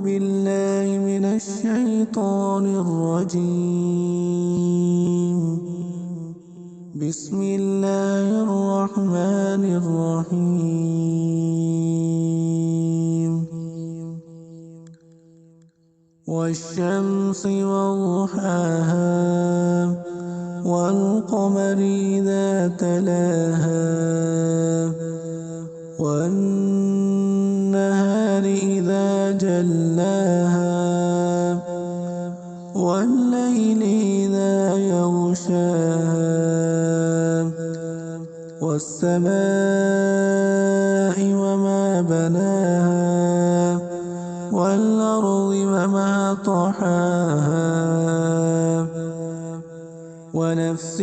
بالله من الشيطان الرجيم. بسم الله الرحمن الرحيم. والشمس وضحاها والقمر إذا تلاها والنهار إذا جلاها والليل إذا يغشاها والسماء وما بناها والأرض وما طحاها ونفس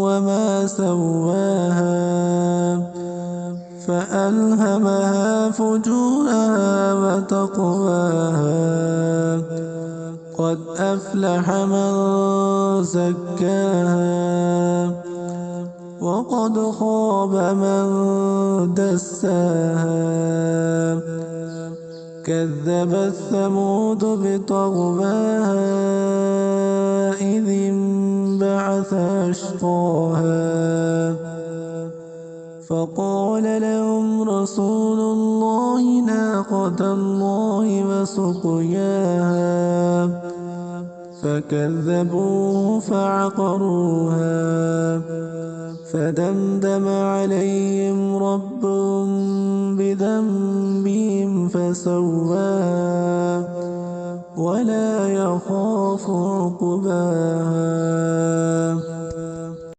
وما سواها فألهمها فجورها وتقواها قد أفلح من زكاها وقد خاب من دساها كذبت ثمود بطغواها إذ انبعث أشقاها فقال لهم رسول الله ناقة الله وسقياها فكذبوه فعقروها فدمدم عليهم ربهم بذنبهم فسواها ولا يخاف عقباها.